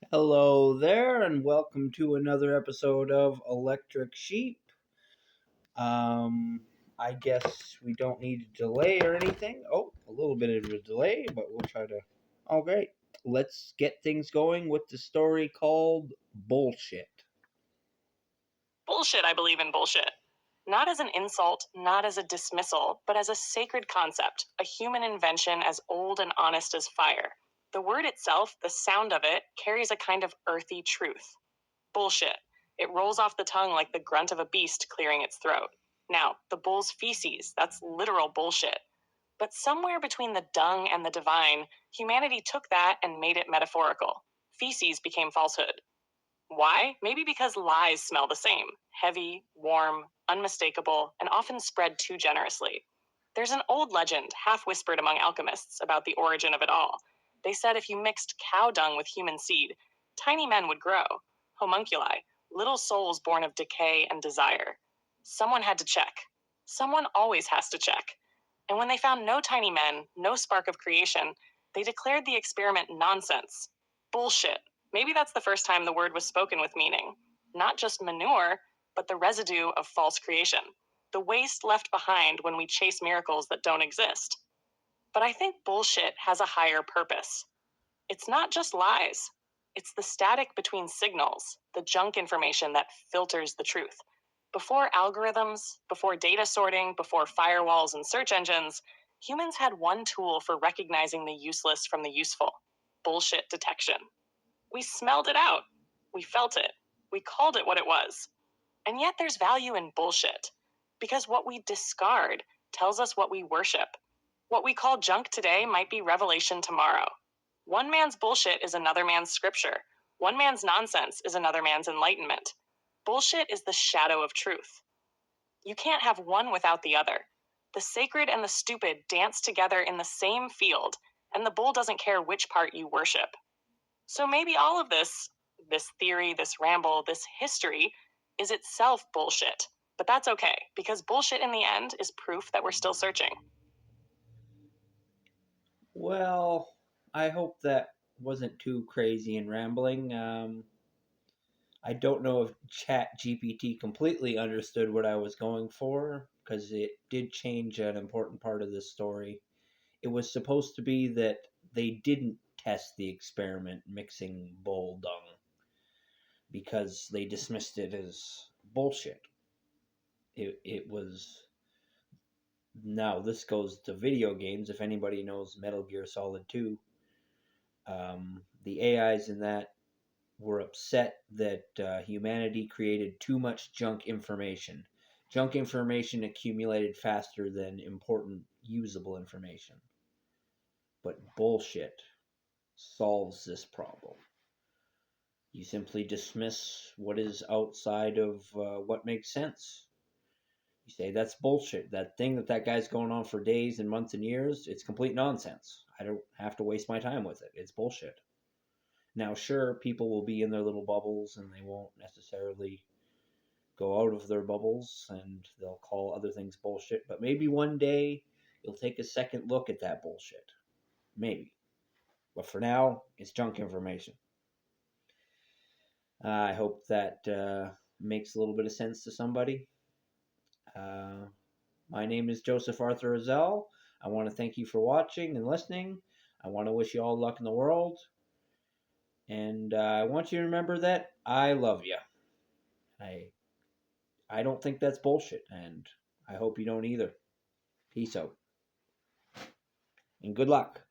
Hello there, and welcome to another episode of Electric Sheep. Um, I guess we don't need a delay or anything. Oh, a little bit of a delay, but we'll try to. Oh, great. Let's get things going with the story called Bullshit. Bullshit, I believe in bullshit. Not as an insult, not as a dismissal, but as a sacred concept, a human invention as old and honest as fire. The word itself, the sound of it, carries a kind of earthy truth. Bullshit. It rolls off the tongue like the grunt of a beast clearing its throat. Now, the bull's feces, that's literal bullshit. But somewhere between the dung and the divine, humanity took that and made it metaphorical. Feces became falsehood. Why? Maybe because lies smell the same: heavy, warm, unmistakable, and often spread too generously. There's an old legend, half whispered among alchemists, about the origin of it all. They said if you mixed cow dung with human seed, tiny men would grow, homunculi, little souls born of decay and desire. Someone had to check. Someone always has to check. And when they found no tiny men, no spark of creation, they declared the experiment nonsense. Bullshit. Maybe that's the first time the word was spoken with meaning. Not just manure, but the residue of false creation. The waste left behind when we chase miracles that don't exist. But I think bullshit has a higher purpose. It's not just lies. It's the static between signals, the junk information that filters the truth. Before algorithms, before data sorting, before firewalls and search engines, humans had one tool for recognizing the useless from the useful: bullshit detection. We smelled it out. We felt it. We called it what it was. And yet there's value in bullshit. Because what we discard tells us what we worship. What we call junk today might be revelation tomorrow. One man's bullshit is another man's scripture. One man's nonsense is another man's enlightenment. Bullshit is the shadow of truth. You can't have one without the other. The sacred and the stupid dance together in the same field, and the bull doesn't care which part you worship. So maybe all of this theory, this ramble, this history, is itself bullshit. But that's okay, because bullshit in the end is proof that we're still searching. Well, I hope that wasn't too crazy and rambling. I don't know if Chat GPT completely understood what I was going for, because it did change an important part of this story. It was supposed to be that they didn't test the experiment mixing bull dung because they dismissed it as bullshit. It was. Now, this goes to video games. If anybody knows Metal Gear Solid 2, the AIs in that were upset that humanity created too much junk information. Junk information accumulated faster than important usable information. But bullshit solves this problem. You simply dismiss what is outside of what makes sense. You say, that's bullshit. That thing that guy's going on for days and months and years, it's complete nonsense. I don't have to waste my time with it. It's bullshit. Now, sure, people will be in their little bubbles and they won't necessarily go out of their bubbles and they'll call other things bullshit. But maybe one day you'll take a second look at that bullshit. Maybe. But for now, it's junk information. I hope that makes a little bit of sense to somebody. My name is Joseph Arthur Roszell. I want to thank you for watching and listening. I want to wish you all luck in the world. And I want you to remember that I love you. I don't think that's bullshit, and I hope you don't either. Peace out. And good luck.